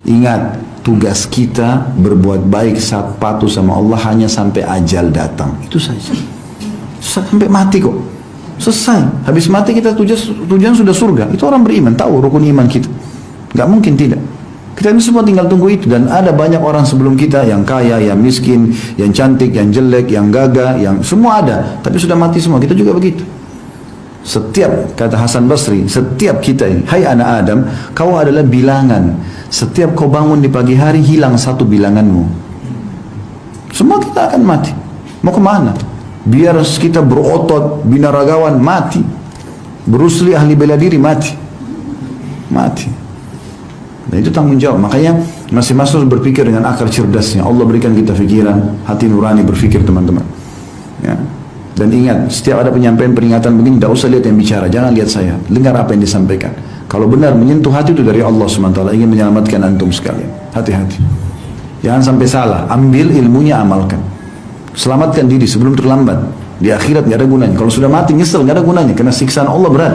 Ingat, tugas kita berbuat baik saat patuh sama Allah hanya sampai ajal datang. Itu saja. Sampai mati kok. Selesai. Habis mati kita tujuan sudah surga. Itu orang beriman, tahu rukun iman kita. Gak mungkin tidak. Kita ini semua tinggal tunggu itu. Dan ada banyak orang sebelum kita yang kaya, yang miskin, yang cantik, yang jelek, yang gagah, yang semua ada. Tapi sudah mati semua. Kita juga begitu. Setiap, kata Hasan Basri, setiap kita ini, hai anak Adam, kau adalah bilangan. Setiap kau bangun di pagi hari, hilang satu bilanganmu. Semua kita akan mati. Mau kemana? Biar kita berotot, binaragawan, mati. Bruce Lee, ahli bela diri, mati. Mati. Dan itu tanggung jawab. Makanya masing-masing harus berpikir dengan akal cerdasnya. Allah berikan kita pikiran, hati nurani berpikir, teman-teman. Ya. Dan ingat, setiap ada penyampaian peringatan begini, tidak usah lihat yang bicara, jangan lihat saya, dengar apa yang disampaikan. Kalau benar menyentuh hati itu dari Allah SWT, ingin menyelamatkan antum sekalian. Hati-hati. Jangan sampai salah, ambil ilmunya, amalkan. Selamatkan diri sebelum terlambat. Di akhirat nggak ada gunanya. Kalau sudah mati nyesel nggak ada gunanya, karena siksaan Allah berat.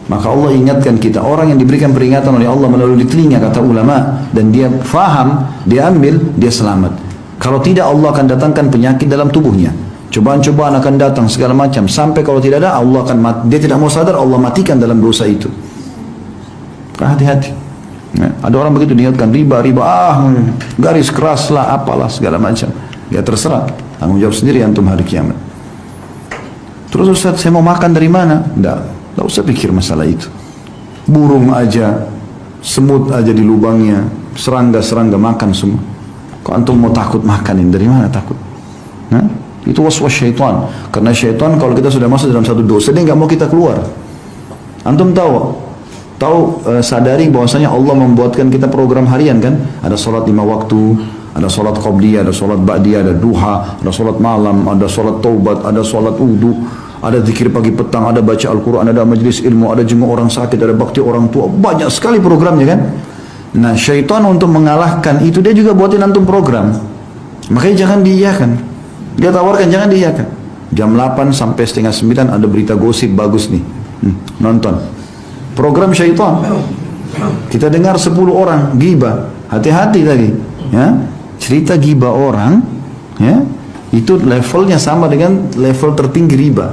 Maka Allah ingatkan kita, orang yang diberikan peringatan oleh Allah melalui telinga, kata ulama, dan dia faham, dia ambil, dia selamat. Kalau tidak, Allah akan datangkan penyakit dalam tubuhnya. Cobaan-cobaan akan datang segala macam, sampai kalau tidak ada, Allah akan mati. Dia tidak mau sadar, Allah matikan dalam dosa itu. Hati-hati. Ya, ada orang begitu niatkan riba, garis keras lah, apalah segala macam. Ya terserah, tanggung jawab sendiri antum hari kiamat. Terus Ustaz, saya mau makan dari mana? Tidak usah pikir masalah itu. Burung aja, semut aja di lubangnya, serangga-serangga makan semua. Kok antum mau takut makanin? Dari mana takut? Nah? Itu waswas syaitan. Karena syaitan kalau kita sudah masuk dalam satu dosa, dia nggak mau kita keluar. Antum tahu sadari bahwasanya Allah membuatkan kita program harian kan? Ada sholat 5 waktu, ada sholat qabliyah, ada sholat ba'diyah, ada duha, ada sholat malam, ada sholat taubat, ada sholat wudu, ada zikir pagi petang, ada baca Al-Quran, ada majelis ilmu, ada jenguk orang sakit, ada bakti orang tua. Banyak sekali programnya kan? Nah, syaitan untuk mengalahkan itu dia juga buatin antum program. Makanya jangan diiyakan. Dia tawarkan, jangan diiyakan. Jam 8 sampai setengah 9 ada berita gosip bagus nih. Nonton. Program syaitan. Kita dengar 10 orang gibah. Hati-hati tadi. Ya. Cerita gibah orang, ya, itu levelnya sama dengan level tertinggi riba.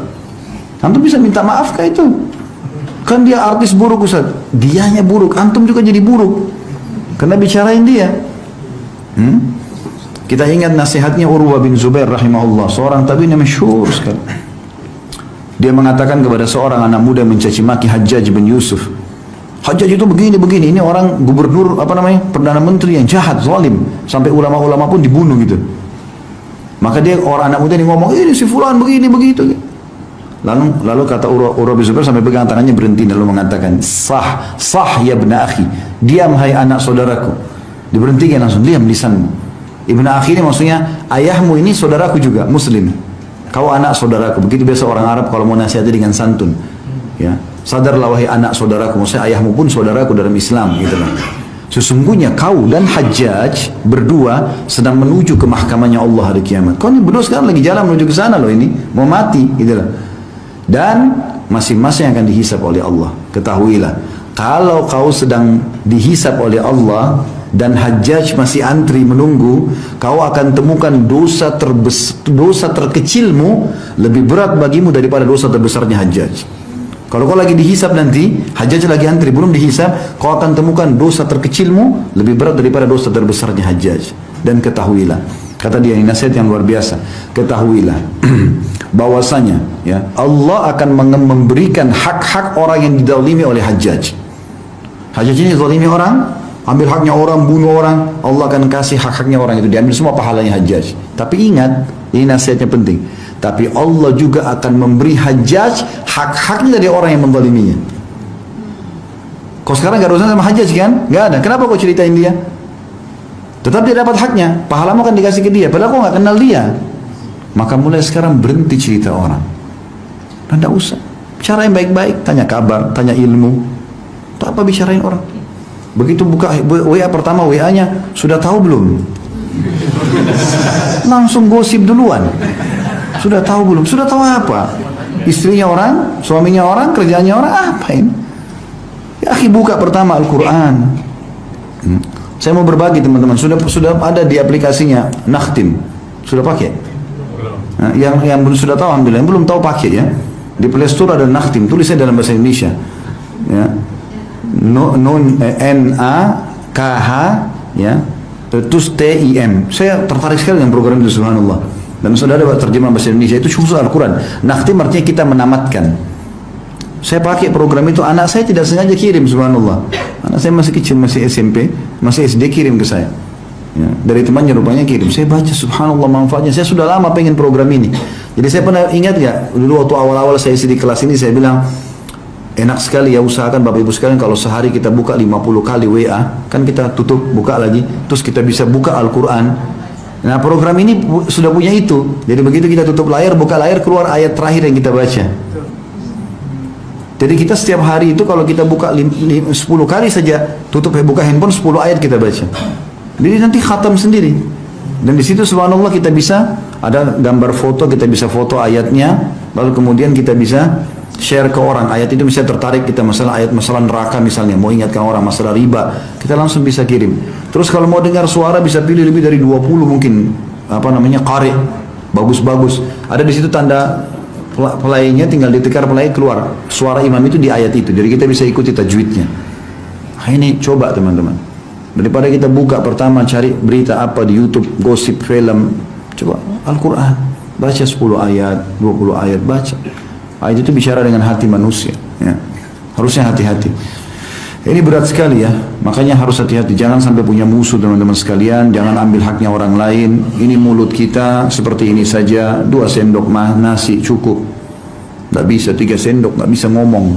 Antum bisa minta maaf kah itu? Kan dia artis buruk Ustaz. Dianya buruk, antum juga jadi buruk. Karena bicarain dia. Kita ingat nasihatnya Urwah bin Zubair rahimahullah, seorang tabi'in yang masyhur sekali. Dia mengatakan kepada seorang anak muda yang mencaci maki Hajjaj bin Yusuf. Hajjaj itu begini, ini orang gubernur Perdana Menteri yang jahat, zalim, sampai ulama-ulama pun dibunuh gitu. Maka dia orang anak muda ini ngomong, ini si fulan begini begitu. Lalu kata Urwah bin Zubair sampai pegang tangannya berhenti, lalu mengatakan, sah ya ibna akhi, diam hai anak saudaraku. Diberhentikan langsung, diam lisanmu. Ibn akhi ini maksudnya ayahmu ini saudaraku juga, muslim. Kau anak saudaraku. Begitu biasa orang Arab kalau mau nasihati dengan santun. Ya, sadarlah wahai anak saudaraku. Maksudnya ayahmu pun saudaraku dalam Islam gitu lah. Sesungguhnya kau dan Hajjaj berdua sedang menuju ke mahkamahnya Allah hari kiamat. Kau ini berdua sekarang lagi jalan menuju ke sana loh, ini mau mati gitu lah. Dan masing-masing akan dihisap oleh Allah. Ketahuilah, kalau kau sedang dihisap oleh Allah dan Hajjaj masih antri menunggu, kau akan temukan dosa terkecilmu lebih berat bagimu daripada dosa terbesarnya Hajjaj. Kalau kau lagi dihisap nanti, Hajjaj lagi antri belum dihisap, kau akan temukan dosa terkecilmu lebih berat daripada dosa terbesarnya Hajjaj. Dan ketahuilah, kata dia, ini nasihat yang luar biasa, ketahuilah bahwasanya ya, Allah akan memberikan hak-hak orang yang dizalimi oleh Hajjaj. Hajjaj ini zalimi orang, ambil haknya orang, bunuh orang, Allah akan kasih hak-haknya orang itu, diambil semua pahalanya Hajjaj. Tapi ingat, ini nasihatnya penting, tapi Allah juga akan memberi Hajjaj hak-haknya dari orang yang menzaliminya. Kau sekarang gak ada urusan sama Hajjaj kan? Gak ada. Kenapa kau ceritain dia? Tetap dia dapat haknya, pahalamu akan dikasih ke dia, padahal kau gak kenal dia. Maka mulai sekarang berhenti cerita orang. Dan gak usah. Cara yang baik-baik, tanya kabar, tanya ilmu. Tak apa bicarain orang. Begitu buka WA pertama, WA-nya sudah tahu belum? Langsung gosip duluan. Sudah tahu belum? Sudah tahu apa? Istrinya orang, suaminya orang, kerjanya orang, apa ini? Ya akhi, buka pertama Al-Quran. Saya mau berbagi teman-teman, sudah ada di aplikasinya Nakhtim. Sudah pakai? Nah, yang belum sudah tahu alhamdulillah, yang belum tahu pakai ya. Di Play Store ada Nakhtim, tulisnya dalam bahasa Indonesia. Ya. NAKH ya. Terus TIM. Saya tertarik sekali dengan program itu subhanallah. Dan sudah ada terjemahan bahasa Indonesia, itu khusus Al-Quran. Nakhtim artinya kita menamatkan. Saya pakai program itu, anak saya tidak sengaja kirim subhanallah. Anak saya masih kecil, masih SMP, masih SD, kirim ke saya. Ya, dari temannya rupanya kirim. Saya baca subhanallah manfaatnya. Saya sudah lama pengen program ini. Jadi saya pernah ingat gak, dulu waktu awal-awal saya isi di kelas ini, saya bilang, enak sekali ya, usahakan Bapak Ibu sekalian kalau sehari kita buka 50 kali WA, kan kita tutup, buka lagi, terus kita bisa buka Al-Quran. Nah program ini sudah punya itu. Jadi begitu kita tutup layar, buka layar, keluar ayat terakhir yang kita baca. Jadi kita setiap hari itu kalau kita buka 10 kali saja, buka handphone 10 ayat kita baca. Jadi nanti khatam sendiri. Dan di situ subhanallah kita bisa ada gambar foto, kita bisa foto ayatnya, lalu kemudian kita bisa share ke orang. Ayat itu misalnya tertarik kita masalah ayat masalah neraka misalnya, mau ingatkan orang masalah riba, kita langsung bisa kirim. Terus kalau mau dengar suara bisa pilih lebih dari 20 mungkin qari, bagus-bagus. Ada di situ tanda pelaynya, tinggal ditekar pelay keluar suara imam itu di ayat itu. Jadi kita bisa ikuti tajwidnya. Nah, ini coba teman-teman. Daripada kita buka pertama cari berita apa di YouTube, gosip, film, coba Al-Quran, baca 10 ayat, 20 ayat, baca. Ayat itu bicara dengan hati manusia, ya. Harusnya hati-hati. Ini berat sekali ya, makanya harus hati-hati. Jangan sampai punya musuh teman-teman sekalian, jangan ambil haknya orang lain. Ini mulut kita seperti ini saja, 2 sendok nasi cukup. Tidak bisa 3 sendok, tidak bisa ngomong.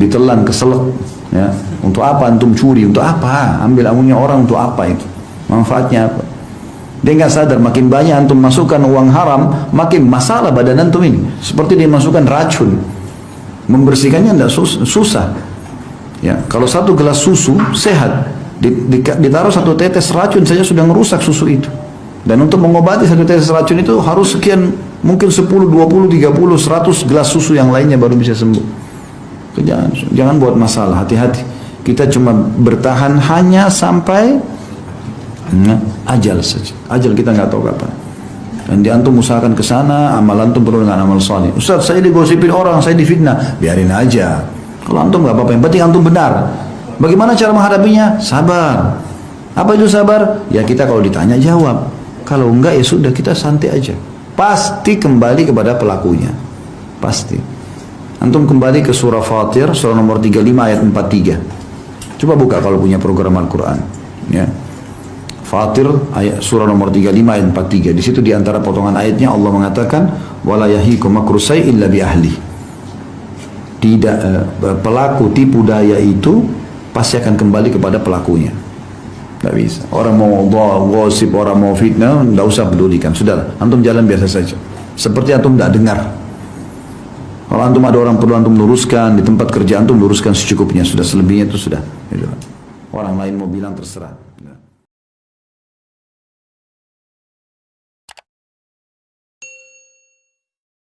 Ditelan, keselak. Ya. Untuk apa antum curi? Untuk apa? Ambil amunnya orang untuk apa itu? Manfaatnya apa? Dia nggak sadar, makin banyak antum masukkan uang haram, makin masalah badan antum ini. Seperti dia masukkan racun. Membersihkannya tidak susah. Ya, kalau 1 gelas susu sehat, ditaruh 1 tetes racun saja sudah merusak susu itu. Dan untuk mengobati 1 tetes racun itu harus sekian, mungkin 10, 20, 30, 100 gelas susu yang lainnya baru bisa sembuh. Jangan buat masalah, hati-hati. Kita cuma bertahan hanya sampai ajal saja. Ajal kita nggak tahu kapan. Dan di antum usahakan ke sana, amal antum perlu dengan amal saleh. Ustaz, saya digosipin orang, saya difitnah, biarin aja. Kalau antum nggak apa-apa, yang penting antum benar. Bagaimana cara menghadapinya? Sabar. Apa itu sabar? Ya kita kalau ditanya jawab. Kalau enggak ya sudah, kita santai aja. Pasti kembali kepada pelakunya. Pasti. Antum kembali ke surah Fatir, surah nomor 35 ayat 43. Coba buka kalau punya program Al-Quran. Ya. Fatir ayat surah nomor 35 ayat 43. Di situ di antara potongan ayatnya Allah mengatakan wala yahikum makru sayyi illa bi ahli. Tidak pelaku tipu daya itu pasti akan kembali kepada pelakunya. Tidak bisa. Orang mau gosip, orang mau fitnah, tidak usah pedulikan. Sudahlah, antum jalan biasa saja. Seperti antum tidak dengar. Kalau antum ada orang perlu antum luruskan, di tempat kerja antum luruskan secukupnya. Sudah, selebihnya itu sudah. Orang lain mau bilang terserah.